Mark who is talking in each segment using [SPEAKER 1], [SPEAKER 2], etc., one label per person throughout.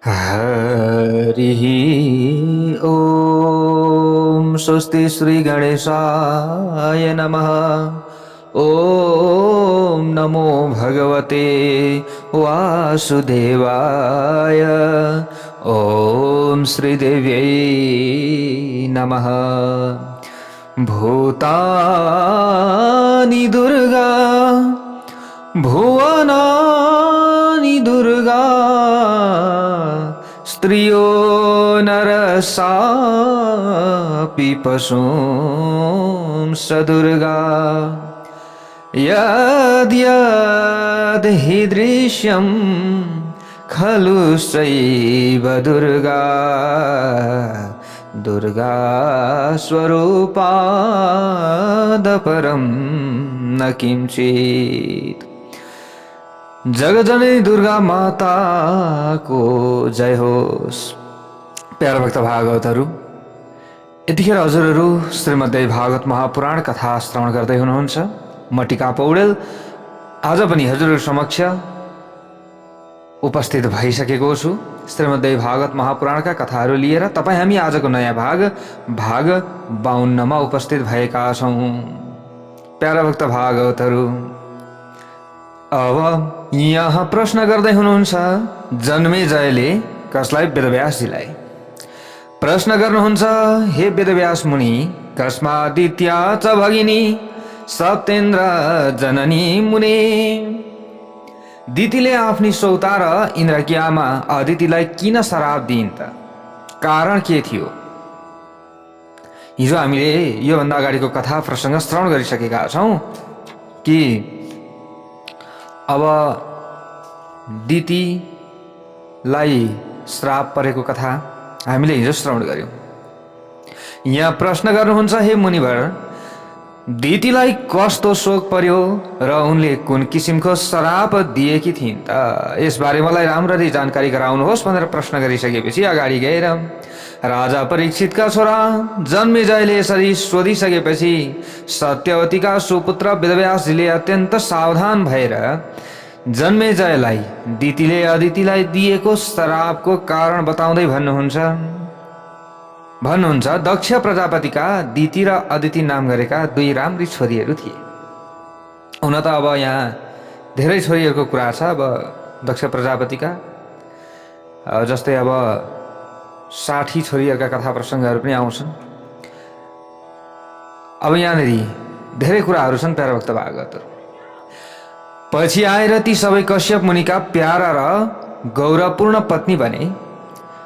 [SPEAKER 1] हरिः ॐ स्वस्ति श्री गणेशाय नमः। ॐ नमो भगवते वासुदेवाय। ॐ श्रीदेव्यै नमः। भूतानि दुर्गा भुवनानि दुर्गा स्त्रियो नरसापि पशुं स दुर्गा। यद्यद् हि दृश्यं खलु सैव दुर्गा दुर्गा स्वरूपादपरं न किंचित्। जगजननी दुर्गा माता को जय होस्। प्यारा भक्त भागवतहरू, यतिखेर हजुरहरू श्रीमद्देवी भागवत महापुराण कथा श्रवण गर्दै हुनुहुन्छ। म टिका पौडेल आज पनि हजुरहरू समक्ष उपस्थित भइसकेको छु। श्रीमद्देवी भागवत महापुराणका कथाहरू लिएर तपाईँ हामी आजको नयाँ भाग 52 मा उपस्थित भएका छौँ। प्यारा भक्त भागवतहरू, अब यहाँ प्रश्न गर्दै हुनुहुन्छ जन्मेजयले कसलाई? वेदव्यासजीलाई प्रश्न गर्नुहुन्छ, हे वेदव्यास मुनि, कस्मादित्या च भगिनी सप्तेन्द्र जननी मुने। दितिले आफ्नी सौता र इन्द्रकी आमा अदितिलाई किन श्राप दिइन् त? कारण के थियो? हिजो हामीले योभन्दा अगाडिको कथा प्रसङ्ग श्रवण गरिसकेका छौँ कि अब दितिलाई श्राप परेको कथा हामीले हिजो श्रवण गर्यौँ। यहाँ प्रश्न गर्नुहुन्छ, हे मुनिवर, दितिलाई कस्तो शोक पर्यो र उनले कुन किसिमको श्राप दिएकी थिइन् त? यसबारे मलाई राम्ररी जानकारी गराउनुहोस् भनेर प्रश्न गरिसकेपछि अगाडि गएर राजा परीक्षितका छोरा जन्मेजयले यसरी सोधिसकेपछि सत्यवतीका सुपुत्र वेदव्यासजीले अत्यन्त सावधान भएर जन्मेजयलाई दितिले अदितिलाई दिएको श्रापको कारण बताउँदै भन्नुहुन्छ, दक्ष प्रजापतिका दिति र अदिति नाम गरेका दुई राम्री छोरीहरू थिए। हुन त अब यहाँ धेरै छोरीहरूको कुरा छ। अब दक्ष प्रजापतिका जस्तै अब 60 छोरीहरूका कथा प्रसङ्गहरू पनि आउँछन्। अब यहाँनिर धेरै कुराहरू छन् प्यारा भक्त भागवतहरू। पछि आएर ती सबै कश्यप मुनिका प्यारा र गौरवपूर्ण पत्नी बने।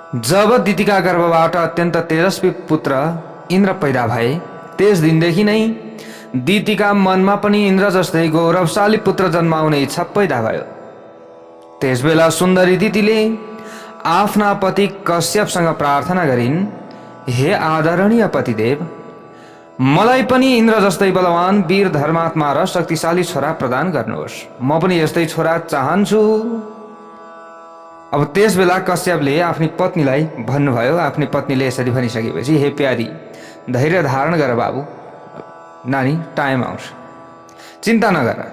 [SPEAKER 1] जब दितिका गर्भबाट अत्यन्त तेजस्वी पुत्र इन्द्र पैदा भए, त्यस दिनदेखि नै दितिका मनमा पनि इन्द्र जस्तै गौरवशाली पुत्र जन्माउने इच्छा पैदा भयो। त्यसबेला सुन्दरी दितिले आफ्ना पति कश्यपसँग प्रार्थना गरिन्, हे आदरणीय पतिदेव, मलाई पनि इन्द्र जस्तै बलवान वीर धर्मात्मा र शक्तिशाली छोरा प्रदान गर्नुहोस्। म पनि यस्तै छोरा चाहन्छु। अब त्यस बेला कश्यपले आफ्नी पत्नीलाई भन्नुभयो। आफ्नी पत्नीले यसरी भनिसकेपछि, हे प्यारी, धैर्य धारण गर बाबु, नानी, टाइम आउँछ, चिन्ता नगर।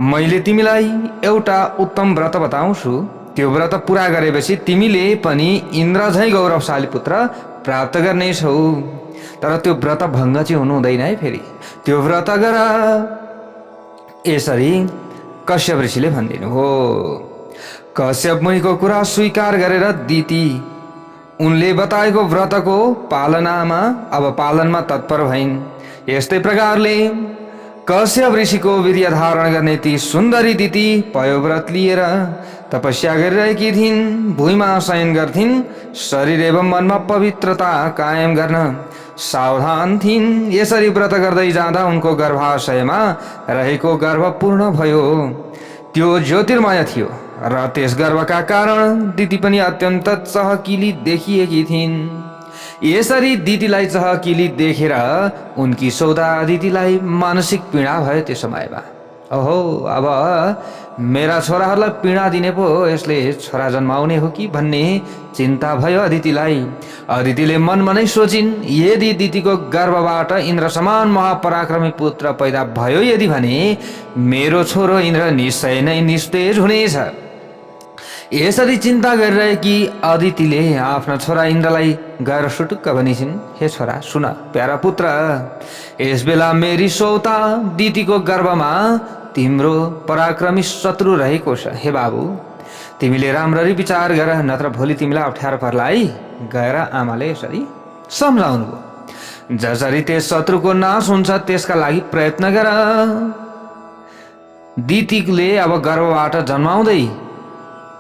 [SPEAKER 1] मैले तिमीलाई एउटा उत्तम व्रत बताउँछु। त्यो व्रत पुरा गरेपछि तिमीले पनि इन्द्र झैँ गौरवशाली पुत्र प्राप्त गर्नेछौ। तर त्यो व्रत भङ्ग चाहिँ हुनु हुँदैन है। फेरि त्यो व्रत गर। यसरी कश्यप ऋषिले भनिदिनु हो। कश्यप मुनिको कुरा स्वीकार गरेर दिति उनले बताएको व्रतको पालनमा तत्पर भइन्। यस्तै प्रकारले कश्यप ऋषिको वीर्य धारण गर्ने ती सुन्दरी दिति पयोव्रत लिएर तपस्या गरिरहेकी थिइन्। भुइँमा शयन गर्थिन्। शरीर एवं मनमा पवित्रता कायम गर्न सावधान थिइन्। यसरी व्रत गर्दै जाँदा उनको गर्भाशयमा रहेको गर्भ पूर्ण भयो। त्यो ज्योतिर्मय थियो र त्यस गर्भका कारण दिति पनि अत्यन्त चहकिली देखिएकी थिइन्। यसरी दितिलाई चहकिली देखेर उनकी सौदा दितिलाई मानसिक पीडा भयो। त्यो समयमा ओहो, अब मेरा छोराहरूलाई पीडा दिने पो यसले छोरा जन्माउने हो कि भन्ने चिन्ता भयो अदितिलाई। अदितिले मनमा नै सोचिन्, यदि दितिको गर्भबाट इन्द्र समान महापराक्रमी पुत्र पैदा भयो यदि भने मेरो छोरो इन्द्र निश्चय नै निस्तेज हुनेछ। यसरी चिन्ता गरिरहेकी अदितिले आफ्ना छोरा इन्द्रलाई गएर सुटुक्क भनिसिन्, हे छोरा सुन प्यारा पुत्र, यस बेला मेरी सौता दितीको गर्भमा तिम्रो पराक्रमी शत्रु रहेको छ। हे बाबु, तिमीले राम्ररी विचार गर, नत्र भोलि तिमीलाई अप्ठ्यारो पर्ला है। गएर आमाले यसरी सम्झाउनु भयो। जसरी त्यस शत्रुको नाश हुन्छ त्यसका लागि प्रयत्न गर। दितीले अब गर्भबाट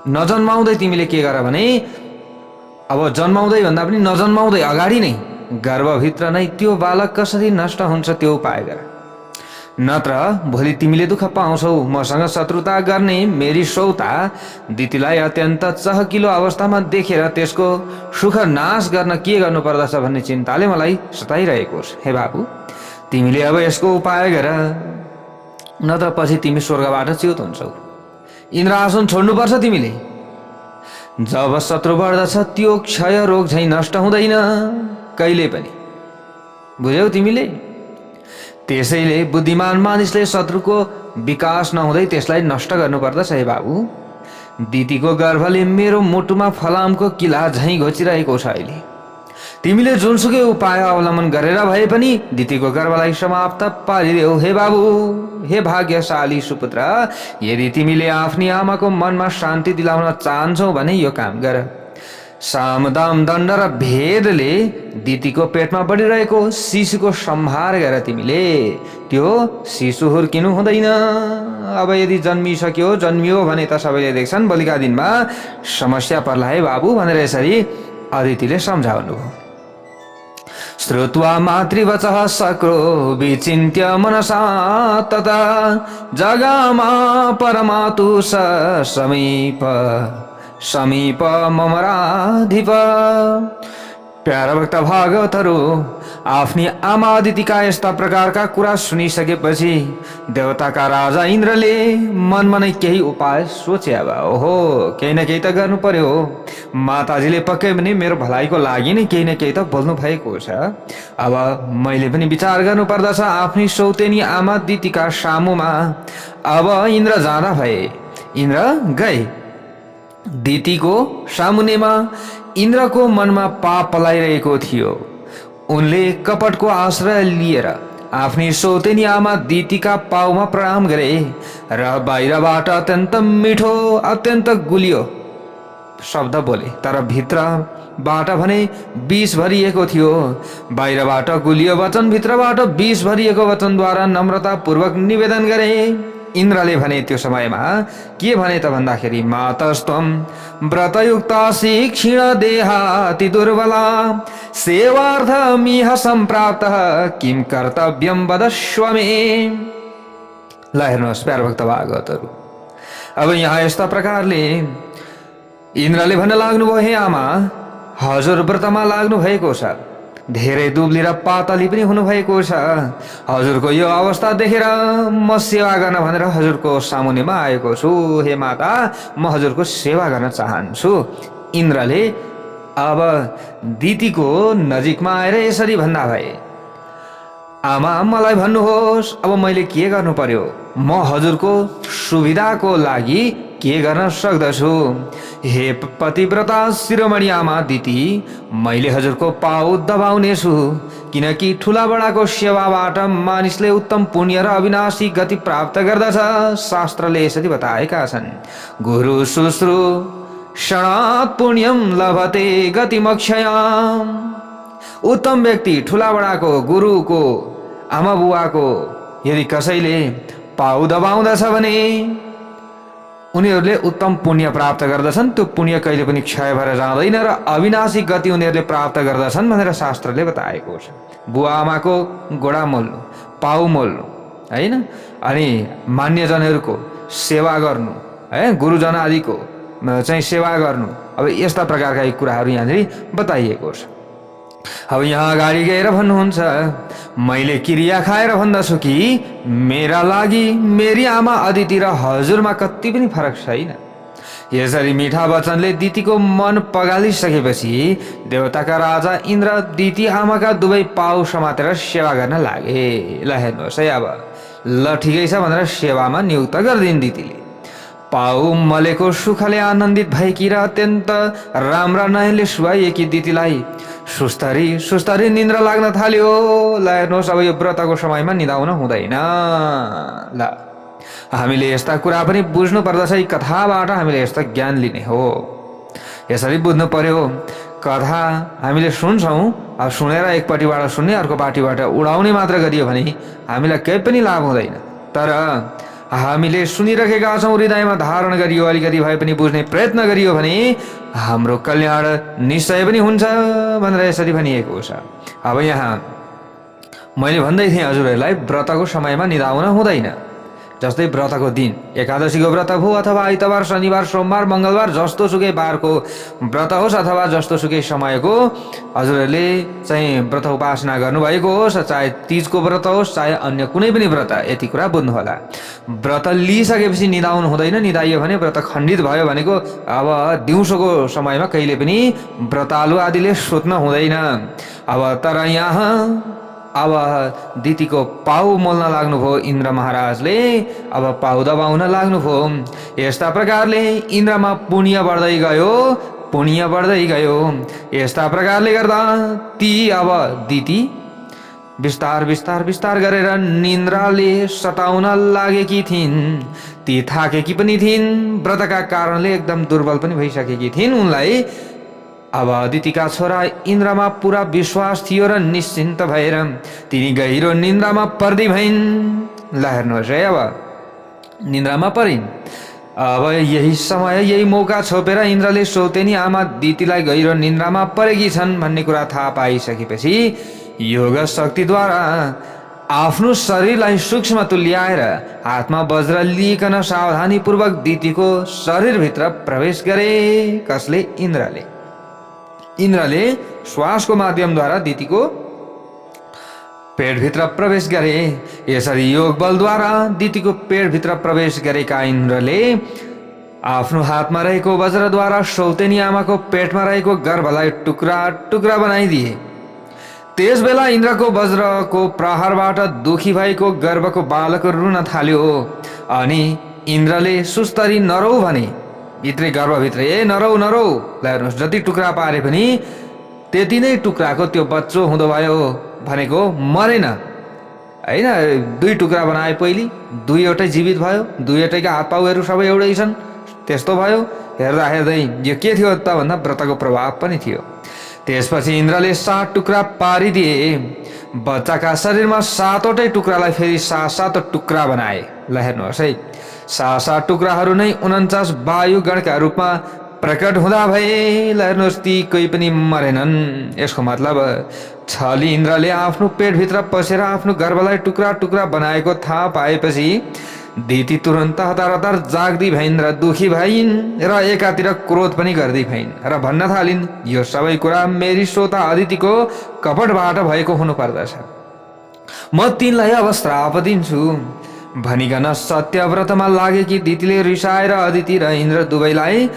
[SPEAKER 1] नजन्माउँदै तिमीले के गर भने, अब जन्माउँदै भन्दा पनि नजन्माउँदै अगाडि नै गर्भभित्र नै त्यो बालक कसरी नष्ट हुन्छ त्यो उपाय गर, नत्र भोलि तिमीले दुःख पाउँछौ। मसँग शत्रुता गर्ने मेरी सौता दितीलाई अत्यन्त चहकिलो अवस्थामा देखेर त्यसको सुख नाश गर्न के गर्नुपर्दछ भन्ने चिन्ताले मलाई सताइरहेको छ। हे बाबु, तिमीले अब यसको उपाय गर, नत्र पछि तिमी स्वर्गबाट च्युत हुन्छौ। इन्द्रासन छोड्नुपर्छ तिमीले। जब शत्रु बढ्दछ त्यो क्षय रोग झैँ नष्ट हुँदैन कहिले पनि, बुझ्यौ तिमीले? त्यसैले बुद्धिमान मानिसले शत्रुको विकास नहुँदै त्यसलाई नष्ट गर्नुपर्दछ। हे बाबु, दितीको गर्भले मेरो मुटुमा फलामको किला झैँ घोचिरहेको छ। अहिले तिमीले जुनसुकै उपाय अवलम्बन गरेर भए पनि दितीको गर्भलाई समाप्त पारिदेऊ। हे बाबु, हे भाग्यशाली सुपुत्र, यदि तिमीले आफ्नी आमाको मनमा शान्ति दिलाउन चाहन्छौ भने यो काम गर। सामदाम दण्ड र भेदले दितीको पेटमा बढिरहेको शिशुको संहार गर। तिमीले त्यो शिशु हुर्किनु हुँदैन। अब यदि जन्मियो भने त सबैले देख्छन्, भोलिका दिनमा समस्या पर्ला है बाबु भनेर यसरी अदितिले सम्झाउनु भयो। श्रुत्वा मातृवचः शक्रो विचिन्त्य मनसा तथा जगामा परमातु समीप ममराधिप। प्यारा भक्त भागवतहरू, आफ्नी आमा अदितिका यस्ता प्रकारका कुरा सुनिसकेपछि देवताका राजा इन्द्रले मनमा नै केही उपाय सोचे। अब ओहो, केही न केही त गर्नु पर्यो। माताजीले पक्कै पनि मेरो भलाइको लागि नै केही न केही त बोल्नु भएको छ। अब मैले पनि विचार गर्नु पर्दछ आफ्नी सौतेनी आमा दितीका सामुमा। अब इन्द्र जाँदा भए। इन्द्र गए। दितीको सामुनेमा इन्द्रको मनमा पाप पलाइरहेको थियो। उनले कपटको आश्रय लिएर आफ्नी सौतेनी आमा दितीका पाउमा प्रणाम गरे र बाहिरबाट अत्यन्त मिठो, अत्यन्त गुलियो शब्द बोले, तर भित्रबाट भने विष भरिएको थियो। बाहिरबाट गुलियो वचन, भित्रबाट विष भरिएको वचनद्वारा नम्रतापूर्वक निवेदन गरे। इन्द्रले भने त्यो समयमा के भने त भन्दाखेरि, मातस्त्वं व्रतयुक्तासि क्षीण देहाति दुर्बला सेवार्थमिह सम्प्राप्तः किं कर्तव्यं वदस्व मे। ल हेर्नुहोस् प्यारा भक्त भागवतहरू, अब यहाँ यस्ता प्रकारले इन्द्रले भन्न लाग्नुभयो, हे आमा, हजुर व्रतमा लाग्नु भएको छ, धेरै दुब्ली र पातली पनि हुनुभएको छ। हजुरको यो अवस्था देखेर म सेवा गर्न भनेर हजुरको सामुन्नेमा आएको छु। हे माता, म हजुरको सेवा गर्न चाहन्छु। इन्द्रले अब दितीको नजिकमा आएर यसरी भन्दा भए, आमा, मलाई भन्नुहोस् अब मैले के गर्नु पर्यो? म हजुरको सुविधाको लागि के गर्न सक्दछु? हे पतिव्रता शिरोमणि आमा दिती, मैले हजुरको पाउ दबाउनेछु, किनकि ठुला बडाको सेवाबाट मानिसले उत्तम पुण्य र अविनाशी गति प्राप्त गर्दछ। शास्त्रले यसरी बताएका छन्, गुरु शुश्रूषणात् पुण्यम लभते गतिमक्षयाम्। उत्तम व्यक्ति ठुला बडाको, गुरुको, आमा बुवाको यदि कसैले पाउ दबाउँदछ भने उनीहरूले उत्तम पुण्य प्राप्त गर्दछन्। त्यो पुण्य कहिले पनि क्षय भएर जाँदैन र अविनाशी गति उनीहरूले प्राप्त गर्दछन् भनेर शास्त्रले बताएको छ। बुवा आमाको गोडा मोल्नु, पाउ मोल्नु हैन, अनि मान्यजनहरूको सेवा गर्नु, है, गुरुजन आदिको चाहिँ सेवा गर्नु, अब यस्ता प्रकारका कुराहरू यहाँनिर बताइएको छ। अब यहाँ अगाडि गएर भन्नुहुन्छ, मैले क्रिया खाएर भन्दछु कि मेरा लागि मेरी आमा अदिति र हजुरमा कति पनि फरक छैन। यसरी मिठा वचनले दितीको मन पगालिसकेपछि देवताका राजा इन्द्र दिती आमाका दुवै पाउ समातेर सेवा गर्न लागे। ल हेर्नुहोस् है, अब ल ठिकै छ भनेर सेवामा नियुक्त गरिदिन् दितीले। पाउ मलेको सुखले आनन्दित भएकी र अत्यन्त राम्रा नयनले सुहाइएकी दिदीलाई सुस्तरी सुस्तरी निन्द्रा लाग्न थाल्यो। ल हेर्नुहोस्, अब यो व्रतको समयमा निदाउन हुँदैन। ल हामीले यस्ता कुरा पनि बुझ्नु पर्दछ। यी कथाबाट हामीले यस्ता ज्ञान लिने हो। यसरी बुझ्नु पर्यो। कथा हामीले सुन्छौँ, अब सुनेर एकपट्टिबाट सुन्ने अर्को पार्टीबाट उडाउने मात्र गरियो भने हामीलाई केही पनि लाभ हुँदैन। तर हामीले सुनिरहेका छौँ, हृदयमा धारण गरियो, अलिकति भए पनि बुझ्ने प्रयत्न गरियो भने हाम्रो कल्याण निश्चय पनि हुन्छ भनेर यसरी भनिएको छ। अब यहाँ मैले भन्दै थिएँ हजुरहरूलाई, व्रतको समयमा निदाउन हुँदैन। जस्तै व्रतको दिन एकादशीको व्रत हो अथवा आइतबार, शनिबार, सोमबार, मङ्गलबार, जस्तो सुकै बारको व्रत होस् अथवा जस्तो सुकै समयको हजुरहरूले चाहिँ व्रत उपासना गर्नुभएको होस्, चाहे तीजको व्रत होस् चाहे अन्य कुनै पनि व्रत, यति कुरा बुझ्नु होला। व्रत लिइसकेपछि निदाउनु हुँदैन। निदाइयो भने व्रत खण्डित भयो भनेको अब दिउँसोको समयमा कहिले पनि व्रतालु आदिले सुत्न हुँदैन। अब तर यहाँ अब दितीको पाउ मोल्न लाग्नुभयो इन्द्र महाराजले। अब पाउ दबाउन लाग्नुभयो। यस्ता प्रकारले इन्द्रमा पुण्य बढ्दै गयो, पुण्य बढ्दै गयो। यस्ता प्रकारले गर्दा ती अब दिती बिस्तार बिस्तार बिस्तार गरेर निन्द्राले सताउन लागेकी थिइन्। ती थाकेकी पनि थिइन्, व्रतका कारणले एकदम दुर्बल पनि भइसकेकी थिइन्। उनलाई अब दितीका छोरा इन्द्रमा पुरा विश्वास थियो र निश्चिन्त भएर तिनी गहिरो निन्द्रामा पर्दै भइन्। ल हेर्नुहोस् है, अब निन्द्रामा परिन्। अब यही समय यही मौका छोपेर इन्द्रले सौतेनी आमा दितीलाई गहिरो निन्द्रामा परेकी छन् भन्ने कुरा थाहा पाइसकेपछि योग शक्तिद्वारा आफ्नो शरीरलाई सूक्ष्म तुल्याएर हातमा वज्र लिइकन सावधानीपूर्वक दितीको शरीरभित्र प्रवेश गरे। कसले? इन्द्रले। इन्द्रले श्वासको माध्यमद्वारा दितीको पेटभित्र प्रवेश गरे। यसरी योग बलद्वारा दितीको पेटभित्र प्रवेश गरेका इन्द्रले आफ्नो हातमा रहेको वज्रद्वारा सौतेनी आमाको पेटमा रहेको गर्भलाई टुक्रा टुक्रा बनाइदिए। त्यसबेला इन्द्रको वज्रको प्रहारबाट दुखी भएको गर्भको बालक रुन थाल्यो। अनि इन्द्रले सुस्तरी नरौ भने, भित्रै गर्भभित्र ए नरौ नरौ। हेर्नुहोस्, जति टुक्रा पारे पनि त्यति नै टुक्राको त्यो बच्चो हुँदो भयो भनेको मरेन होइन। दुई टुक्रा बनाए पहिले, दुईवटै जीवित भयो, दुईवटैका हात पाउहरू सबै एउटै छन्, त्यस्तो भयो। हेर्दा हेर्दै यो के थियो त भन्दा व्रतको प्रभाव पनि थियो। त्यसपछि इन्द्रले 7 टुक्रा पारिदिए। बच्चाका शरीरमा 7वटै टुक्रालाई फेरि 7 टुक्रा बनाए। ल हेर्नुहोस् है, 7 टुक्राहरू नै 49 वायुगणका रूपमा प्रकट हुँदा भए। ल हेर्नुहोस्, ती कोही पनि मरेनन्। यसको मतलब छली इन्द्रले आफ्नो पेटभित्र पसेर आफ्नो गर्भलाई टुक्रा टुक्रा बनाएको थाहा पाएपछि दिती तुरन्त हतार हतार जाग्दी भइन् र दुखी भइन् र एकातिर क्रोध पनि गर्दै भइन् र भन्न थालिन्, यो सबै कुरा मेरी श्रोता अदितिको कपटबाट भएको हुनु पर्दछ। म तिनलाई अब श्राप दिन्छु भनिकन सत्यव्रतमा लागेकी दितीले रिसाएर अदिति र इन्द्र दुवैलाई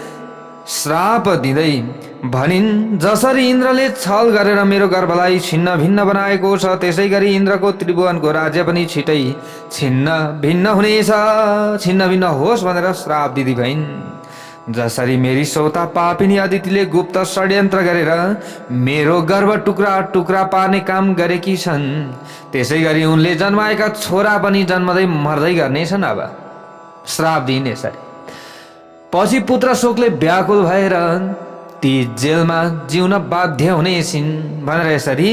[SPEAKER 1] श्राप दिँदै भनिन्, जसरी इन्द्रले छल गरेर मेरो गर्भलाई छिन्न भिन्न बनाएको छ, त्यसै गरी इन्द्रको त्रिभुवनको राज्य पनि छिटै छिन्न भिन्न हुनेछ, छिन्न भिन्न होस् भनेर श्राप दिदी भइन्। जसरी मेरी सौता पापिनी अदितिले गुप्त षड्यन्त्र गरेर मेरो गर्भ टुक्रा टुक्रा पार्ने काम गरेकी छन्, त्यसै गरी उनले जन्माएका छोरा पनि जन्मदै मर्दै गर्नेछन्। अब श्राप दिइन् यसरी। पछि पुत्र शोकले व्याकुल भएर ती जेलमा जिउन बाध्य हुनेछिन् भनेर यसरी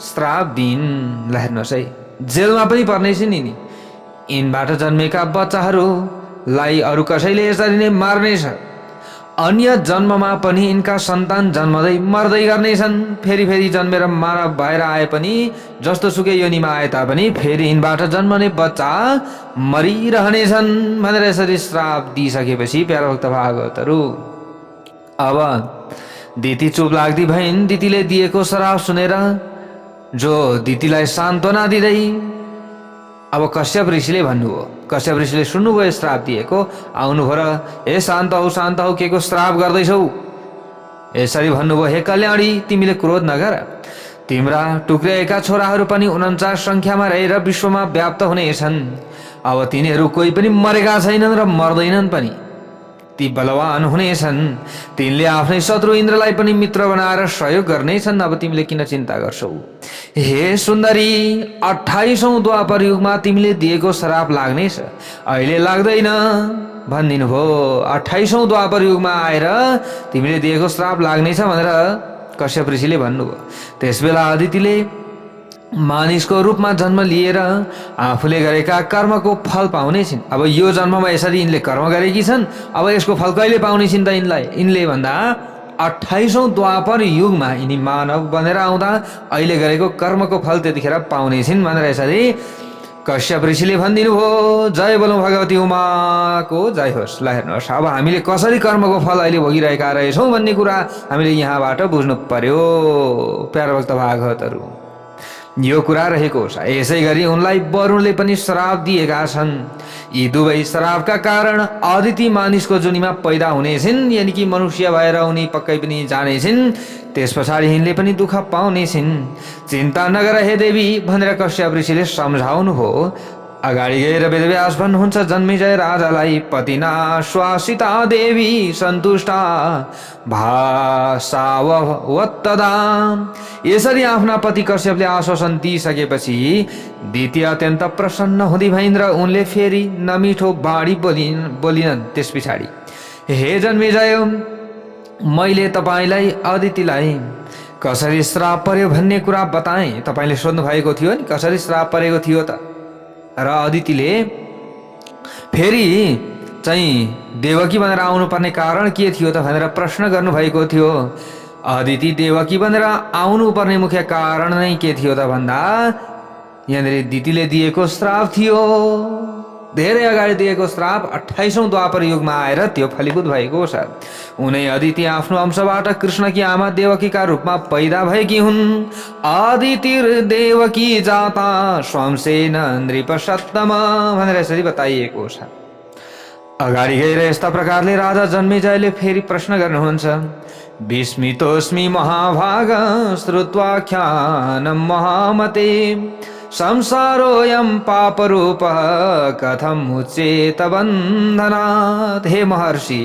[SPEAKER 1] श्राप दिइन्। ल हेर्नुहोस् है, जेलमा पनि पर्नेछिन् यिनी। यिनबाट जन्मेका बच्चाहरूलाई अरू कसैले यसरी नै मार्नेछ। अन्य जन्ममा पनि यिनका सन्तान जन्मदै मर्दै गर्नेछन्। फेरि फेरि जन्मेर मानव भएर आए पनि, जस्तो सुकै योनिमा आए तापनि फेरि यिनबाट जन्मने बच्चा मरिरहनेछन् भनेर यसरी श्राप दिइसकेपछि प्यारा भक्त भागवतहरू अब दिती चुप लाग्दी भइन्। दितीले दिएको श्राप सुनेर जो दितीलाई सान्त्वना दिँदै अब कश्यप ऋषिले भन्नुभयो। कश्यप ऋषिले सुन्नुभयो श्राप दिएको, आउनुभयो र ए शान्त हौ के को श्राप गर्दैछौ? यसरी भन्नुभयो, हे कल्याणी तिमीले क्रोध नगर, तिम्रा टुक्रिएका छोराहरू पनि 49 संख्यामा रहेर विश्वमा व्याप्त हुनेछन्। अब तिनीहरू कोही पनि मरेका छैनन् र मर्दैनन् पनि। ती बलवान हुनेछन्। तिनले आफ्नै शत्रु इन्द्रलाई पनि मित्र बनाएर सहयोग गर्नेछन्। अब तिमीले किन चिन्ता गर्छौ? हे सुन्दरी, 28औं द्वापर युगमा तिमीले दिएको श्राप लाग्नेछ, अहिले लाग्दैन भनिदिनु भयो। 28औं द्वापर युगमा आएर तिमीले दिएको श्राप लाग्नेछ भनेर कश्यप ऋषिले भन्नुभयो। त्यसबेला अदितिले मानिसको रूपमा जन्म लिएर आफूले गरेका कर्मको फल पाउने छिन्। अब यो जन्ममा यसरी यिनले कर्म गरेकी छन्, अब यसको फल कहिले पाउने छिन् त यिनले भन्दा 28औं द्वापर युगमा यिनी मानव बनेर आउँदा अहिले गरेको कर्मको फल त्यतिखेर पाउने छिन् भनेर यसरी कश्यप ऋषिले भनिदिनु भयो। जय बोलौँ भगवती उमाको जय होस्। ल हेर्नुहोस्, अब हामीले कसरी कर्मको फल अहिले भोगिरहेका रहेछौँ भन्ने कुरा हामीले यहाँबाट बुझ्नु पर्यो प्यारा भक्त भागवतहरू। यो कुरा रहेको छ। यसै गरी उनलाई वरुणले पनि श्राप दिएका छन्। यी दुवै श्रापका कारण अदिति मानिसको जुनीमा पैदा हुनेछिन्, यानि कि मनुष्य भएर उनी पक्कै पनि जानेछिन्। त्यस पछाडि यिनले पनि दुःख पाउनेछिन्। चिन्ता नगर हे देवी भनेर कश्यप ऋषिले सम्झाउनु हो। अगाडि गएर वेदव्यास भन्नुहुन्छ, जन्मेजय राजालाई पतिना श्वासिता देवी सन्तुष्टा भासावत्तदा। यसरी आफ्ना पति कश्यपले आश्वासन दिइसकेपछि द्वितीय अत्यन्त प्रसन्न हुँदै भइन् र उनले फेरि नमिठो बाणी बोलिनन्। त्यस पछाडि, हे जन्मेजय, मैले तपाईँलाई अदितिलाई कसरी श्राप पर्यो भन्ने कुरा बताएँ। तपाईँले सोध्नु भएको थियो नि कसरी श्राप परेको थियो त? र अदितिले फेरि चाहिँ देवकी भनेर आउनुपर्ने कारण के थियो त भनेर प्रश्न गर्नुभएको थियो। अदिति देवकी भनेर आउनुपर्ने मुख्य कारण नै के थियो त भन्दा यहाँनिर दिदीले दिएको श्राप थियो। धेरै अगाडि दिएको श्राप 28औं द्वापर युगमा आएर त्यो फलीभूत भएको छ। उनै अदिति आफ्नो अंशबाट कृष्णकी आमा देवकीका रूपमा पैदा भएकी हुन्। अदितिर देवकी जाता स्वंसेन नृपसत्तम भनेर यसरी बताइएको छ। अगाडि गएर यस्ता प्रकारले राजा जन्मेजयले फेरि प्रश्न गर्नुहुन्छ, विस्मितोस्मि महाभाग श्रुत्वाख्यानं महामते संसारोऽयं पापरूप कथं मुच्येत बन्धनात्। हे महर्षि,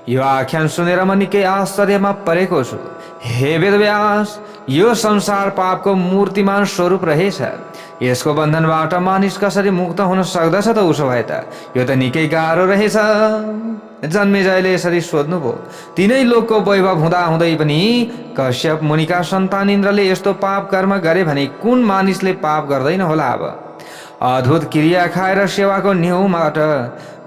[SPEAKER 1] यो आख्यान सुनेर म निकै आश्चर्यमा परेको छु। हे वेदव्यास, यो संसार पापको मूर्तिमान स्वरूप रहेछ। यसको बन्धनबाट मानिस कसरी मुक्त हुन सक्दछ त? उसो भए त यो त निकै गाह्रो रहेछ। जन्मेजयले यसरी सोध्नुभयो। तिनै लोकको वैभव हुँदाहुँदै पनि कश्यप मुनिका सन्तान इन्द्रले यस्तो पाप कर्म गरे भने कुन मानिसले पाप गर्दैन होला? अब अद्भुत क्रिया खाएर सेवाको न्युबाट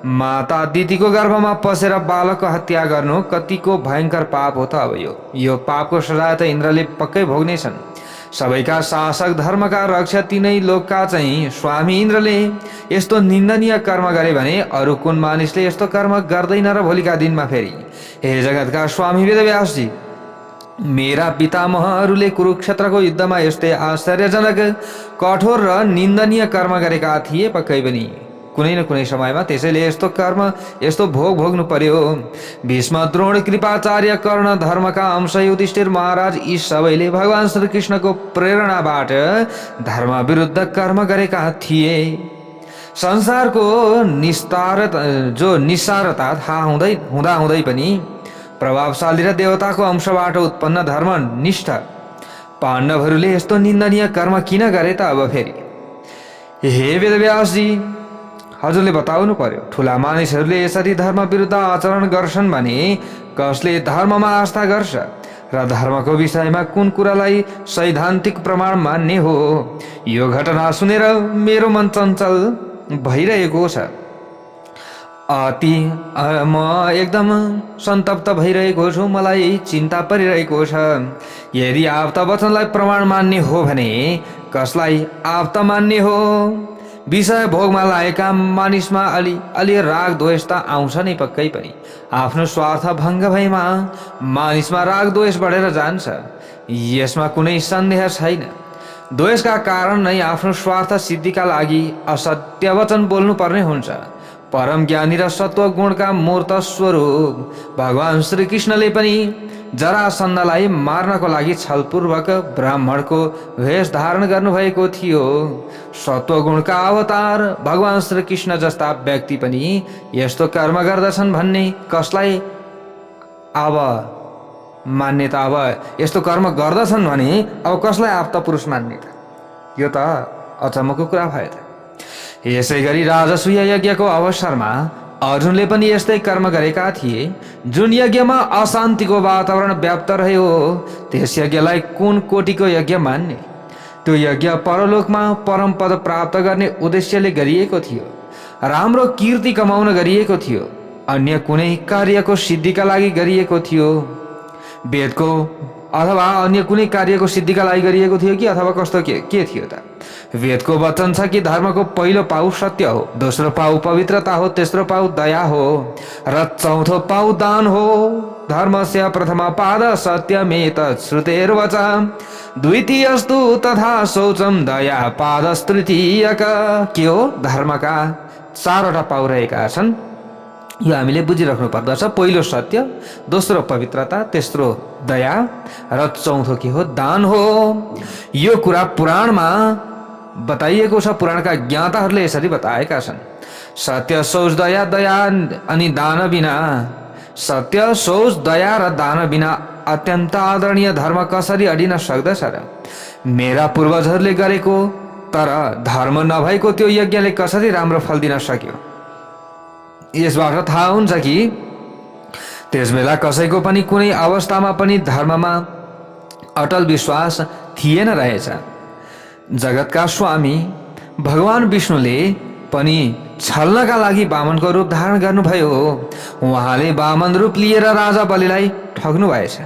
[SPEAKER 1] माता दिदीको गर्भमा पसेर बालकको हत्या गर्नु कतिको भयङ्कर पाप हो त? अब यो पापको सजाय त इन्द्रले पक्कै भोग्नेछन्। सबैका शासक धर्मका रक्षा तिनै लोकका चाहिँ स्वामी इन्द्रले यस्तो निन्दनीय कर्म गरे भने अरू कुन मानिसले यस्तो कर्म गर्दैन र भोलिका दिनमा फेरि? हे जगतका स्वामी वेदव्यासजी, मेरा पितामहहरूले कुरुक्षेत्रको युद्धमा यस्तै आश्चर्यजनक कठोर र निन्दनीय कर्म गरेका थिए पक्कै पनि कुनै न कुनै समयमा। त्यसैले यस्तो कर्म यस्तो भोग भोग्नु पर्यो। भीष्म, द्रोण, कृपाचार्य, कर्ण, धर्मका अंश, युधिष्ठिर महाराज यी सबैले भगवान श्रीकृष्णको प्रेरणाबाट धर्म विरुद्ध कर्म गरेका थिए। संसारको निस्सारता थाहा हुँदै पनि प्रभावशाली र देवताको अंशबाट उत्पन्न धर्मनिष्ठ पाण्डवहरूले यस्तो निन्दनीय कर्म किन गरे त? अब फेरि हे वेदव्यासजी, हजुरले बताउनु पर्यो। ठुला मानिसहरूले यसरी धर्म विरुद्ध आचरण गर्छन् भने कसले धर्ममा आस्था गर्छ र धर्मको विषयमा कुन कुरालाई सैद्धान्तिक प्रमाण मान्ने हो? यो घटना सुनेर मेरो मन चञ्चल भइरहेको छ। म एकदम सन्तप्त भइरहेको छु। मलाई चिन्ता परिरहेको छ। यदि आप्त वचनलाई प्रमाण मान्ने हो भने कसलाई आप्त मान्ने हो? विषय भोगमा लागेका मानिसमा अलि राग द्वेष त आउँछ नै पक्कै पनि। आफ्नो स्वार्थ भङ्ग भएमा मानिसमा राग द्वेष बढेर जान्छ, यसमा कुनै सन्देह छैन। द्वेषका कारण नै आफ्नो स्वार्थ सिद्धिका लागि असत्य वचन बोल्नु पर्ने हुन्छ। परम ज्ञानी र सत्व गुणका मूर्त स्वरूप भगवान श्री कृष्णले पनि जरासन्धलाई मार्नको लागि छलपूर्वक ब्राह्मणको वेश धारण गर्नुभएको थियो। सत्वगुणका अवतार भगवान श्री कृष्ण जस्ता व्यक्ति पनि यस्तो कर्म गर्दछन् भन्ने कसलाई अब मान्ने त? अब यस्तो कर्म गर्दछन् भने अब कसलाई आप्त पुरुष मान्ने त? यो त अचम्मको कुरा भयो त। यसै गरी राजसूय यज्ञको अवसरमा अर्जुनले पनि यस्तै कर्म गरेका थिए। जुन यज्ञमा अशान्तिको वातावरण व्याप्त रह्यो त्यस यज्ञलाई कुन कोटिको यज्ञ मान्ने? त्यो यज्ञ परलोकमा परम पद प्राप्त गर्ने उद्देश्यले गरिएको थियो, राम्रो कीर्ति कमाउन गरिएको थियो, अन्य कुनै कार्यको सिद्धिका लागि गरिएको थियो। वेदको अथवा अन्य कुनै कार्यको सिद्धिका लागि गरिएको थियो कि अथवा कस्तो के थियो त? वेदको वचन छ कि धर्मको पहिलो पाउ सत्य हो, दोस्रो पाउ पवित्रता हो, तेस्रो पाउ दया हो र चौथो पाउ दान हो। धर्मस्य प्रथम पाद सत्यमेतत् श्रुतेर्वचः द्वितीयस्तु तथा शौचम दया पादस्तृतीयक। के हो? धर्मका चारवटा पाउ रहेका छन्, यो हामीले बुझिराख्नु पर्दछ। पहिलो सत्य, दोस्रो पवित्रता, तेस्रो दया र चौथो के हो? दान हो। यो कुरा पुराणमा बताइएको छ। पुराणका ज्ञाताहरूले यसरी बताएका छन्, सत्य शौच दया, दया अनि दान बिना, सत्य शौच दया र दान बिना अत्यन्त आदरणीय धर्म कसरी अडिन सक्दछ र? मेरा पूर्वजहरूले गरेको तर धर्म नभएको त्यो यज्ञले कसरी राम्रो फल दिन सक्यो? यसबाट थाहा हुन्छ कि त्यसबेला कसैको पनि कुनै अवस्थामा पनि धर्ममा अटल विश्वास थिएन रहेछ। जगतका स्वामी भगवान विष्णुले पनि छल्नका लागि वामनको रूप धारण गर्नुभयो। उहाँले वामन रूप लिएर राजा बलिलाई ठग्नु भएछ।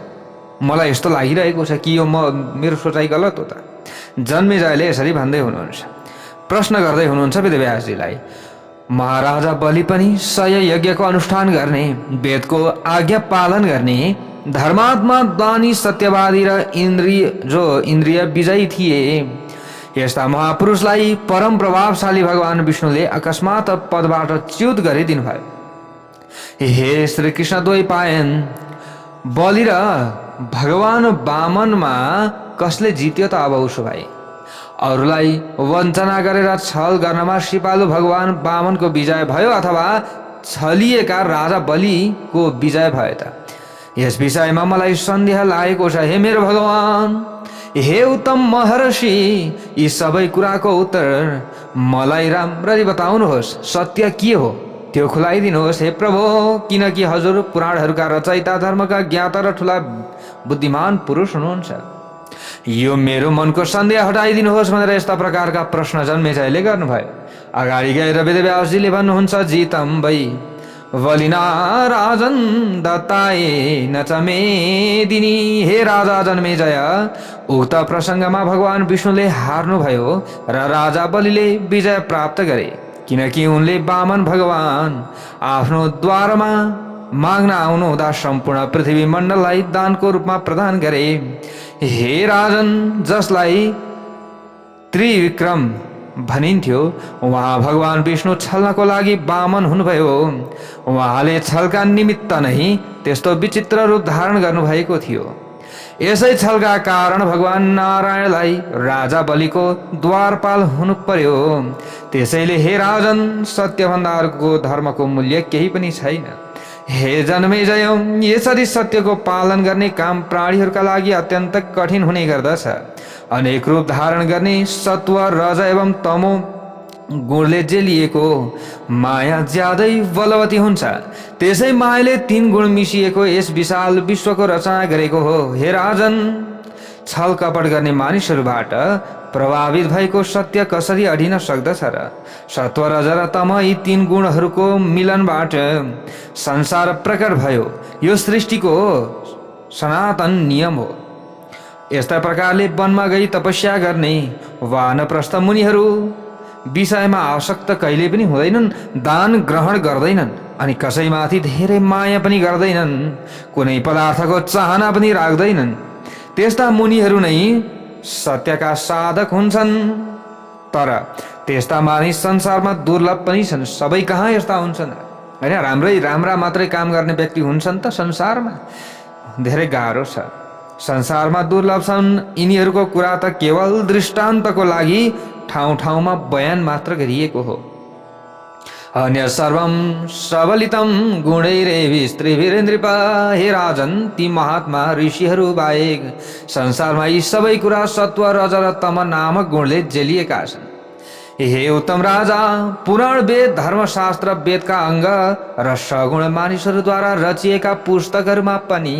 [SPEAKER 1] मलाई यस्तो लागिरहेको छ कि यो मेरो सोचाइ गलत हो त? जन्मेजयले यसरी भन्दै हुनुहुन्छ, प्रश्न गर्दै हुनुहुन्छ वेदव्यासजीलाई। महाराजा बलि पनि सय यज्ञको अनुष्ठान गर्ने, वेदको आज्ञा पालन गर्ने, धर्मात्मा, दानी, सत्यवादी र इन्द्रिय विजयी थिए। यस्ता महापुरुषलाई परम प्रभावशाली भगवान विष्णुले अकस्मात पदबाट च्युत गरिदिनु भयो। हे श्री कृष्ण द्वैपायन, बलि र भगवान वामनमा कसले जित्यो त? अब उसो भाइ अरूलाई वञ्चना गरेर छल गर्नमा सिपालु भगवान वामनको विजय भयो अथवा छलिएका राजा बलिको विजय भयो त? यस विषयमा मलाई सन्देह लागेको छ। हे मेरो भगवान, हे उत्तम महर्षि, यी सबै कुराको उत्तर मलाई राम्ररी बताउनुहोस्। सत्य के हो त्यो खुलाइदिनुहोस् हे प्रभु, किनकि हजुर पुराणहरूका रचयिता, धर्मका ज्ञाता र ठुला बुद्धिमान पुरुष हुनुहुन्छ। यो मेरो मनको सन्देह हटाइदिनुहोस् भनेर यस्ता प्रकारका प्रश्न जन्मेजयले गर्नुभयो। अगाडि गएर वेदव्यासजीले भन्नुहुन्छ, जितम वै बलिना राजन दत्ताए न च मेदिनी। हे राजा जन्मेजय, उक्त प्रसङ्गमा भगवान विष्णुले हार्नुभयो र राजा बलिले विजय प्राप्त गरे, किनकि उनले वामन भगवान आफ्नो द्वारमा माग्न आउनुहुँदा सम्पूर्ण पृथ्वी मण्डललाई दानको रूपमा प्रदान गरे। हे राजन, जसलाई त्रिविक्रम भनिन्थ्यो, उहाँ भगवान विष्णु छल्नको लागि वामन हुनुभयो। उहाँले छलका निमित्त नै त्यस्तो विचित्र रूप धारण गर्नुभएको थियो। यसै छलका कारण भगवान नारायणलाई राजा बलिको द्वारपाल हुनु पर्यो। त्यसैले हे राजन, सत्यभन्दा अर्को धर्मको मूल्य केही पनि छैन। हे जन्मेजय, यसरी सत्यको पालन गर्ने काम प्राणीहरूका लागि अत्यन्त कठिन हुने गर्दछ। अनेक रूप धारण गर्ने सत्व, रज एवं तमो गुणले जेलिएको माया ज्यादै बलवती हुन्छ। त्यसै मायाले 3 गुण मिसिएको यस विशाल विश्वको रचना गरेको हो। हे राजन, छल कपट गर्ने मानिसहरूबाट प्रभावित भएको सत्य कसरी अडिन सक्दछ र? सत्व, रज र तम यी 3 गुणहरूको मिलनबाट संसार प्रकट भयो। यो सृष्टिको सनातन नियम हो। यस्ता प्रकारले वनमा गई तपस्या गर्ने वानप्रस्थ मुनिहरू विषयमा आसक्त कहिले पनि हुँदैनन्, दान ग्रहण गर्दैनन् अनि कसैमाथि धेरै माया पनि गर्दैनन्, कुनै पदार्थको चाहना पनि राख्दैनन्। त्यस्ता मुनिहरू नै सत्यका साधक हुन्छन्। तर त्यस्ता मानिस संसारमा दुर्लभ पनि छन्। सबै कहाँ यस्ता हुन्छन् होइन? राम्रा मात्रै काम गर्ने व्यक्ति हुन्छन् त संसारमा? धेरै गाह्रो छ। संसारमा दुर्लभ छन्। यिनीहरूको कुरा त केवल दृष्टान्तको लागि ठाउँ ठाउँमा बयान मात्र गरिएको हो। अन्य सर्वम सबलितम गुणैरेवि स्त्रीभिरेन्द्रिप। हे राजन, ती महात्मा ऋषिहरू बाहेक संसारमा यी सबै कुरा सत्व रज र तम नामक गुणले जेलिएका छन्। हे उत्तम राजा, पुराण वेद धर्मशास्त्र वेदका अङ्ग र सगुण मानिसहरूद्वारा रचिएका पुस्तकहरूमा पनि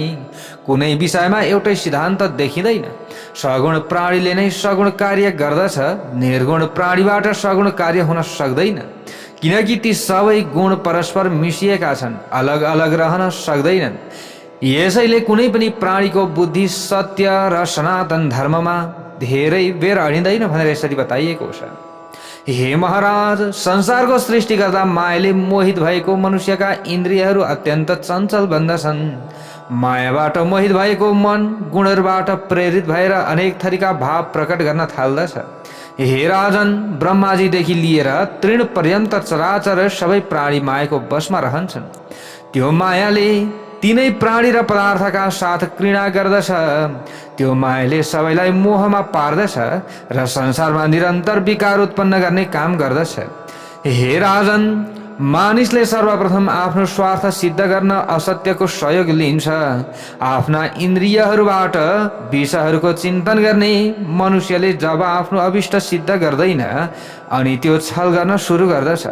[SPEAKER 1] कुनै विषयमा एउटै सिद्धान्त देखिँदैन। सगुण प्राणीले नै सगुण कार्य गर्दछ, निर्गुण प्राणीबाट सगुण कार्य हुन सक्दैन, किनकि ती सबै गुण परस्पर मिसिएका छन्, अलग अलग रहन सक्दैनन्। यसैले कुनै पनि प्राणीको बुद्धि सत्य र सनातन धर्ममा धेरै बेर अडिँदैन भनेर यसरी बताइएको छ। हे महाराज, संसारको सृष्टि गर्दा मायाले मोहित भएको मनुष्यका इन्द्रियहरू अत्यन्त चञ्चल बन्दछन्। मायाबाट मोहित भएको मन गुणहरूबाट प्रेरित भएर अनेक थरीका भाव प्रकट गर्न थाल्दछ। हे राजन, ब्रह्माजीदेखि लिएर तृण पर्यन्त चराचर सबै प्राणी मायाको बसमा रहन्छन्। त्यो मायाले तिनै प्राणी र पदार्थका साथ घृणा गर्दछ। त्यो मायाले सबैलाई मोहमा पार्दछ र संसारमा निरन्तर विकार उत्पन्न गर्ने काम गर्दछ। हे राजन, मानिसले सर्वप्रथम आफ्नो स्वार्थ सिद्ध गर्न असत्यको सहयोग लिन्छ। आफ्ना इन्द्रियहरूबाट विषयहरूको चिन्तन गर्ने मनुष्यले जब आफ्नो अभिष्ट सिद्ध गर्दैन अनि त्यो छल गर्न सुरु गर्दछ,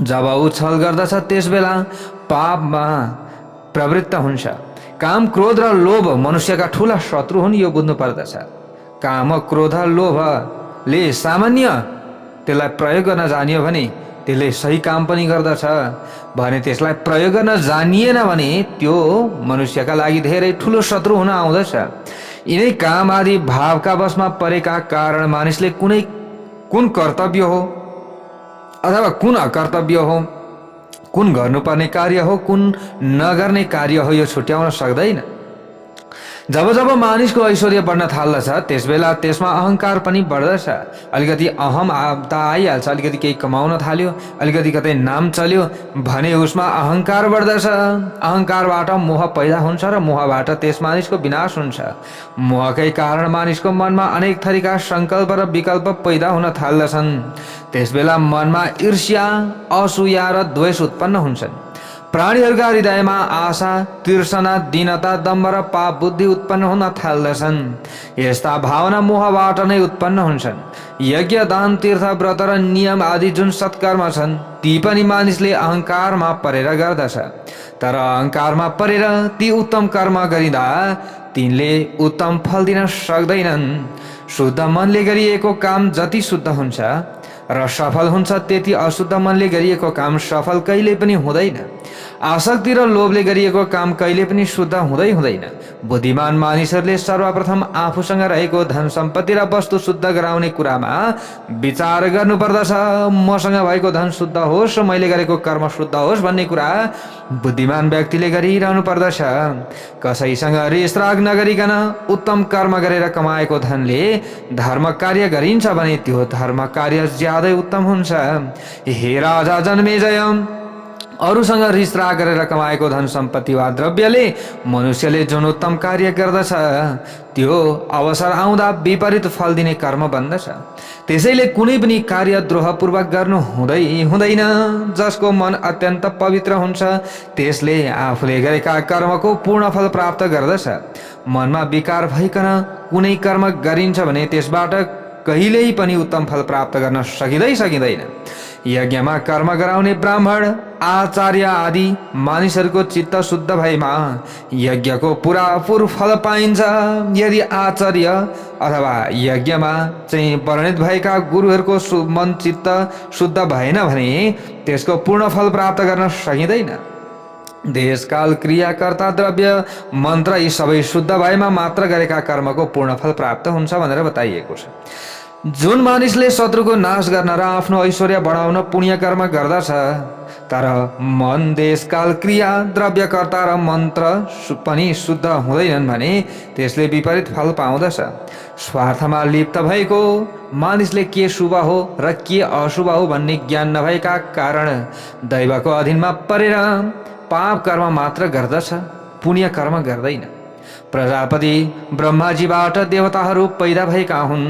[SPEAKER 1] जब ऊ छल गर्दछ त्यसबेला पापमा प्रवृत्त हुन्छ। काम, क्रोध र लोभ मनुष्यका ठुला शत्रु हुन्, यो बुझ्नु पर्दछ। काम, क्रोध, लोभले सामान्य त्यसलाई प्रयोग गर्न जानियो भने त्यसले सही काम पनि गर्दछ, भने त्यसलाई प्रयोग गर्न जानिएन भने त्यो मनुष्यका लागि धेरै ठुलो शत्रु हुन आउँदछ। यिनै काम आदि भावका वशमा परेका कारण मानिसले कुन कर्तव्य हो अथवा कुन अकर्तव्य हो, कुन गर्नुपर्ने कार्य हो, कुन नगर्ने कार्य हो, यो छुट्याउन सक्दैन। जब जब मानिसको ऐश्वर्य बढ्न थाल्दछ त्यसबेला त्यसमा अहङ्कार पनि बढ्दछ। अलिकति अहम त आइहाल्छ, अलिकति केही कमाउन थाल्यो, अलिकति कतै नाम चल्यो भने उसमा अहङ्कार बढ्दछ। अहङ्कारबाट मोह पैदा हुन्छ र मोहबाट त्यस मानिसको विनाश हुन्छ। मोहकै कारण मानिसको मनमा अनेक थरीका सङ्कल्प र विकल्प पैदा हुन थाल्दछन्। त्यसबेला मनमा ईर्ष्या, असूया र द्वेष उत्पन्न हुन्छन्। प्राणीहरूका हृदयमा आशा, तृष्णा, दीनता, दम्भ र पाप बुद्धि उत्पन्न हुन थाल्दछन्। यस्ता भावना मोहबाट नै उत्पन्न हुन्छन्। यज्ञ, दान, तीर्थ, व्रत र नियम आदि जुन सत्कर्म छन् ती पनि मानिसले अहङ्कारमा परेर गर्दछ। तर अहङ्कारमा परेर ती उत्तम कर्म गरिँदा तिनले उत्तम फल दिन सक्दैनन्। शुद्ध मनले गरिएको काम जति शुद्ध हुन्छ र सफल हुन्छ, त्यति अशुद्ध मनले गरिएको काम सफल कहिले पनि हुँदैन। आसक्ति र लोभले गरिएको काम कहिले पनि शुद्ध हुँदैन। बुद्धिमान मानिसहरूले सर्वप्रथम आफूसँग रहेको धन सम्पत्ति र वस्तु शुद्ध गराउने कुरामा विचार गर्नुपर्दछ। मसँग भएको धन शुद्ध होस्, मैले गरेको कर्म शुद्ध होस् भन्ने कुरा बुद्धिमान व्यक्तिले गरिरहनु पर्दछ। कसैसँग रिसराग नगरिकन उत्तम कर्म गरेर कमाएको धनले धर्म कार्य गरिन्छ भने त्यो धर्म कार्य ज्यादै उत्तम हुन्छ। हे राजा जन्मेजय, अरूसँग रिसराग गरेर कमाएको धन सम्पत्ति वा द्रव्यले मनुष्यले जुन उत्तम कार्य गर्दछ त्यो अवसर आउँदा विपरीत फल दिने कर्म बन्दछ। त्यसैले कुनै पनि कार्य द्रोहपूर्वक गर्नु हुँदैन। जसको मन अत्यन्त पवित्र हुन्छ त्यसले आफूले गरेका कर्मको पूर्ण फल प्राप्त गर्दछ। मनमा विकार भइकन कुनै कर्म गरिन्छ भने त्यसबाट कहिल्यै पनि उत्तम फल प्राप्त गर्न सकिँदैन। यज्ञमा कर्म गराउने ब्राह्मण, आचार्य आदि मानिसहरूको चित्त शुद्ध भएमा यज्ञको पुरापुर फल पाइन्छ। यदि आचार्य अथवा यज्ञमा चाहिँ वर्णित भएका गुरुहरूको मन चित्त शुद्ध भएन भने त्यसको पूर्ण फल प्राप्त गर्न सकिँदैन। देश, काल, क्रिया, कर्ता, द्रव्य, मन्त्र यी सबै शुद्ध भएमा मात्र गरेका कर्मको पूर्ण फल प्राप्त हुन्छ भनेर बताइएको छ। जुन मानिसले शत्रुको नाश गर्न र आफ्नो ऐश्वर्य बढाउन पुण्य कर्म गर्दछ तर मन देश काल क्रिया द्रव्यकर्ता र मन्त्र पनि शुद्ध हुँदैनन् भने त्यसले विपरीत फल पाउँदछ। स्वार्थमा लिप्त भएको मानिसले के शुभ हो र के अशुभ हो भन्ने ज्ञान नभएका कारण दैवको अधीनमा परेर पाप कर्म मात्र गर्दछ, पुण्य कर्म गर्दैन। प्रजापति ब्रह्माजीबाट देवताहरू पैदा भएका हुन्,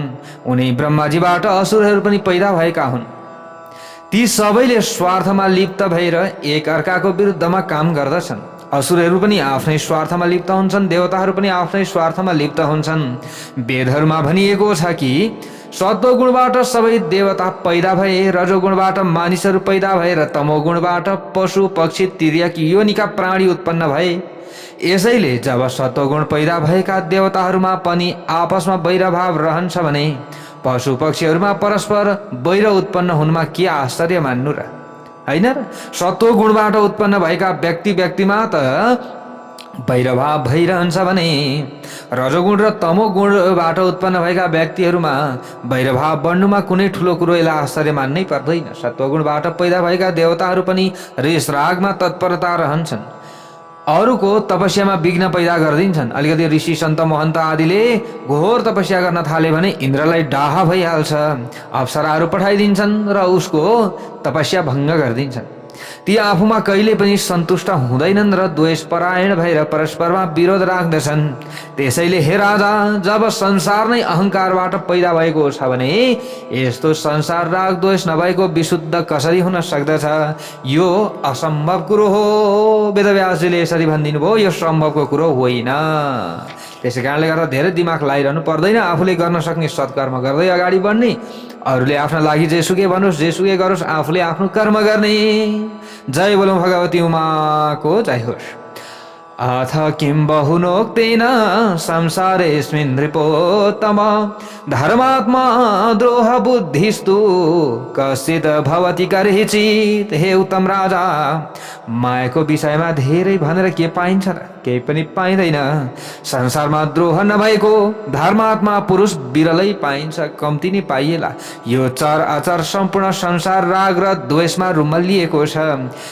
[SPEAKER 1] उनी ब्रह्माजीबाट असुरहरू पनि पैदा भएका हुन्। ती सबैले स्वार्थमा लिप्त भएर एक अर्काको विरुद्धमा काम गर्दछन्। असुरहरू पनि आफ्नै स्वार्थमा लिप्त हुन्छन्, देवताहरू पनि आफ्नै स्वार्थमा लिप्त हुन्छन्। वेदहरूमा भनिएको छ कि सत्वगुणबाट सबै देवता पैदा भए, रजोगुणबाट मानिसहरू पैदा भए र तमोगुणबाट पशु पक्षी तिर्यक योनिका प्राणी उत्पन्न भए। यसैले जब सत्वगुण पैदा भएका देवताहरूमा पनि आपसमा वैरभाव रहन्छ भने पशु पक्षीहरूमा परस्पर वैर उत्पन्न हुनुमा के आश्चर्य मान्नु र, होइन र? सत्वगुणबाट उत्पन्न भएका व्यक्तिमा त वैरभाव भइरहन्छ भने रजोगुण र तमोगुणबाट उत्पन्न भएका व्यक्तिहरूमा वैरभाव बढ्नुमा कुनै ठुलो कुरो यसलाई आश्चर्य मान्नै पर्दैन। सत्वगुणबाट पैदा भएका देवताहरू पनि रिस रागमा तत्परता रहन्छन्, अरूको तपस्यामा विघ्न पैदा गरिदिन्छन्। अलिकति ऋषि सन्त महन्त आदिले घोर तपस्या गर्न थाले भने इन्द्रलाई डाहा भइहाल्छ, अप्सराहरू पठाइदिन्छन् र उसको तपस्या भङ्ग गरिदिन्छन्। ती आफूमा कहिले पनि सन्तुष्ट हुँदैनन् र द्वेषपरायण भएर परस्परमा विरोध राख्दछन्। त्यसैले हे राजा, जब संसार नै अहङ्कारबाट पैदा भएको छ भने यस्तो संसार राग द्वेष नभएको विशुद्ध कसरी हुन सक्दछ? यो असम्भव कुरो हो। वेदव्यासजीले यसरी भनिदिनु भयो, यो सम्भवको कुरो होइन। त्यसै कारणले गर्दा धेरै दिमाग लगाइरहनु पर्दैन। आफूले गर्न सक्ने सत्कर्म गर्दै अगाडि बढ्ने, अरूले आफ्ना लागि जेसुकै भनोस् जेसुकै गरोस्, आफूले आफ्नो कर्म गर्ने। जय बोलौं भगवती उमाको जय होस्। अथ किं बहुनोक्तेन संसारेऽस्मिन् नृपोत्तम धर्मात्मा द्रोह बुद्धिस्तु कश्चित् भवति कर्हिचित्। हे उत्तम राजा, मायाको विषयमा धेरै भनेर के पाइन्छ र? केही पनि पाइँदैन। संसारमा द्रोह नभएको धर्मात्मा पुरुष विरलै पाइन्छ, कम्ती नै पाइएला। यो चर अचर सम्पूर्ण संसार राग र द्वेषमा रुमल्लिएको छ।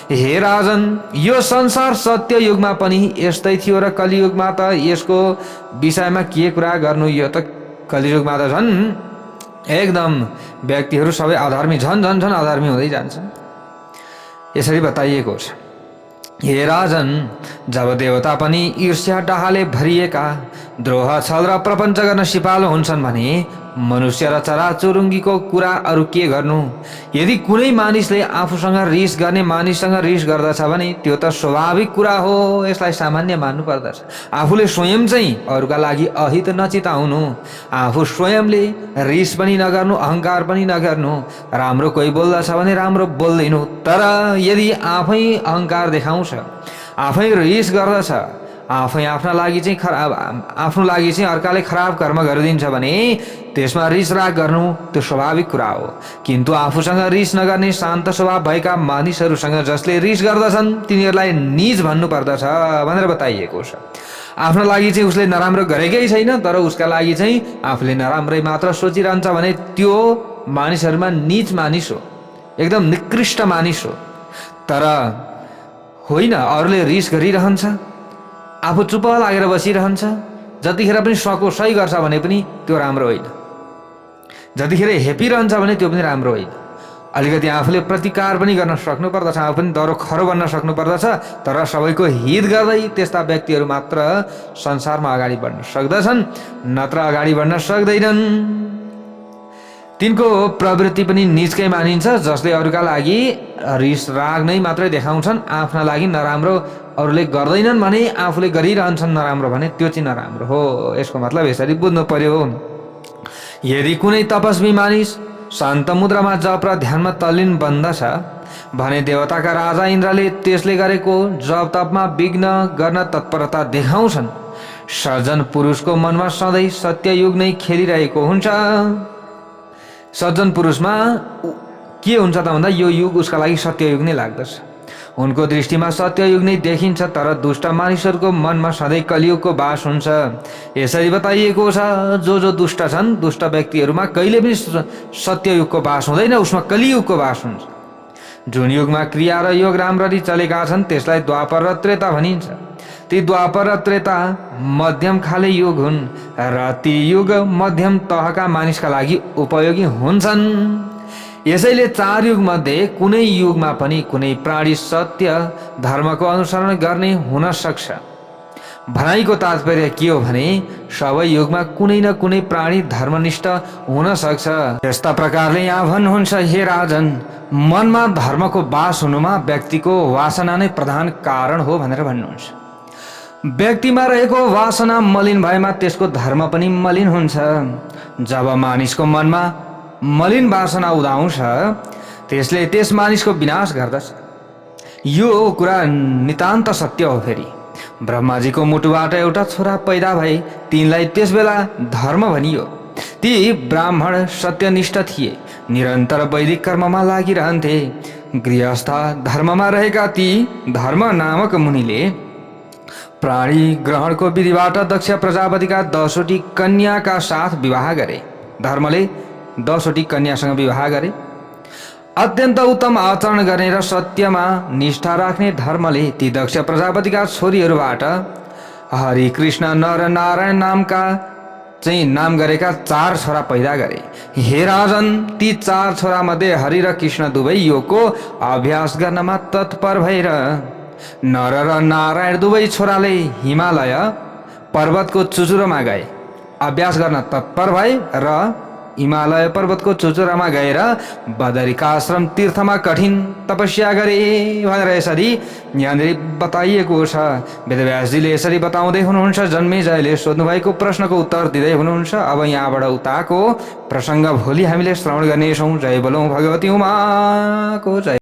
[SPEAKER 1] हे राजन, यो संसार सत्य युगमा पनि यस्तै थियो र कलियुगमा त यसको विषयमा के कुरा गर्नु? यो त कलियुगमा त झन् एकदम व्यक्तिहरू सबै अधर्मी झन् अधर्मी हुँदै जान्छन्। यसरी बताइएको छ। हे राजन, जब देवता पनि ईर्ष्या डाहाले भरिएका द्रोह छल र प्रपञ्च गर्न सिपालु हुन्छन् भने मनुष्य र चराचुरुङ्गीको कुरा अरू के गर्नु? यदि कुनै मानिसले आफूसँग रिस गर्ने मानिससँग रिस गर्दछ भने त्यो त स्वाभाविक कुरा हो, यसलाई सामान्य मान्नु पर्दछ। आफूले स्वयं चाहिँ अरूका लागि अहित नचिताउनु, आफू स्वयंले रिस पनि नगर्नु, अहङ्कार पनि नगर्नु। राम्रो कोही बोल्दछ भने राम्रो बोल्दैनु, तर यदि आफै अहङ्कार देखाउँछ, आफै रिस गर्दछ, आफै आफ्ना लागि चाहिँ आफ्नो लागि चाहिँ अर्काले खराब कर्म गरिदिन्छ भने त्यसमा रिस राग गर्नु त्यो स्वाभाविक कुरा हो। किन्तु आफूसँग रिस नगर्ने शान्त स्वभाव भएका मानिसहरूसँग जसले रिस गर्दछन् तिनीहरूलाई नीच भन्नु पर्दछ भनेर बताइएको छ। आफ्नो लागि चाहिँ उसले नराम्रो गरेकै छैन, तर उसका लागि चाहिँ आफूले नराम्रै मात्र सोचिरहन्छ भने त्यो मानिसहरूमा नीच मानिस हो, एकदम निकृष्ट मानिस हो। तर होइन, अरूले रिस गरिरहन्छ, आफू चुप लागेर बसिरहन्छ, जतिखेर पनि सको सही गर्छ भने पनि त्यो राम्रो होइन, जतिखेर हेपिरहन्छ भने त्यो पनि राम्रो होइन। अलिकति आफूले प्रतिकार पनि गर्न सक्नु पर्दछ, आफू पनि दरो खरो बन्न सक्नु पर्दछ। तर सबैको हित गर्दै त्यस्ता व्यक्तिहरू मात्र संसारमा अगाडि बढ्न सक्दछन्, नत्र अगाडि बढ्न सक्दैनन्। तिनको प्रवृत्ति पनि निजकै मानिन्छ, जसले अरूका लागि रिस राग नै मात्रै देखाउँछन्, आफ्ना लागि नराम्रो अरूले गर्दैनन् भने आफूले गरिरहन्छन् नराम्रो भने त्यो चाहिँ नराम्रो हो। यसको मतलब यसरी बुझ्नु पर्यो। यदि कुनै तपस्वी मानिस शान्त मुद्रामा जप र ध्यानमा तल्लीन बन्दछ भने देवताका राजा इन्द्रले त्यसले गरेको जप तपमा विघ्न गर्न तत्परता देखाउँछन्। सज्जन पुरुषको मनमा सधैँ सत्ययुग नै खेलिरहेको हुन्छ। सज्जन पुरुषमा के हुन्छ त भन्दा यो युग उसका लागि सत्ययुग नै लाग्दछ। उनको दृष्टिमा सत्ययुग नै देखिन्छ, तर दुष्ट मानिसहरूको मनमा सधैँ कलियुगको बास हुन्छ। यसरी बताइएको छ, जो दुष्ट छन्, दुष्ट व्यक्तिहरूमा कहिले पनि सत्ययुगको बास हुँदैन, उसमा कलियुगको बास हुन्छ। जुन युगमा क्रिया र योग राम्ररी चलेका छन् त्यसलाई द्वापर र त्रेता भनिन्छ। ती द्वापर र त्रेता मध्यम खाले युग हुन् र ती युग मध्यम तहका मानिसका लागि उपयोगी हुन्छन्। यसैले चार युग मध्ये कुनै युगमा पनि कुनै प्राणी सत्य धर्मको अनुसरण गर्ने हुन सक्छ। भनाइको तात्पर्य के हो भने सबै युगमा कुनै न कुनै प्राणी धर्मनिष्ठ हुन सक्छ। यस्ता प्रकारले यहाँ भन्नुहुन्छ, हे राजन, मनमा धर्मको बास हुनुमा व्यक्तिको वासना नै प्रधान कारण हो भनेर भन्नुहुन्छ। व्यक्तिमा रहेको वासना मलिन भएमा त्यसको धर्म पनि मलिन हुन्छ। जब मानिसको मनमा मलिन वासना उदाउँछ त्यसले त्यस मानिसको विनाश गर्दछ। यो कुरा नितान्त सत्य हो। फेरि ब्रह्माजीको मुटुबाट एउटा छोरा पैदा भए, तिनलाई त्यस बेला धर्म भनियो। ती ब्राह्मण सत्यनिष्ठ थिए, निरन्तर वैदिक कर्ममा लागिरहन्थे। गृहस्थ धर्ममा रहेका ती धर्म नामक मुनिले प्राणी ग्रहणको विधिबाट दक्ष प्रजापतिका 10वटी कन्याका साथ विवाह गरे। धर्मले 10वटी कन्यासँग विवाह गरे। अत्यन्त उत्तम आचरण गर्ने र सत्यमा निष्ठा राख्ने धर्मले ती दक्ष प्रजापतिका छोरीहरूबाट हरि कृष्ण नर नारायण नामका नाम गरेका 4 छोरा पैदा गरे। हे राजन, ती 4 छोरा मध्ये हरि र कृष्ण दुवै योगको अभ्यास गर्नमा तत्पर भएर नर र नारायण दुवै छोराले हिमालय पर्वतको चुचुरोमा गए, अभ्यास गर्न तत्पर भए र हिमालय पर्वतको चुचुरामा गएर बदरिकाश्रम तीर्थमा कठिन तपस्या गरे भनेर यसरी यहाँनिर बताइएको छ। वेदव्यासजीले यसरी बताउँदै हुनुहुन्छ। जन्मेजयले सोध्नुभएको प्रश्नको उत्तर दिँदै हुनुहुन्छ। अब यहाँबाट उताको प्रसङ्ग भोलि हामीले श्रवण गर्नेछौँ। जय बोलौँ भगवती उमाको जय।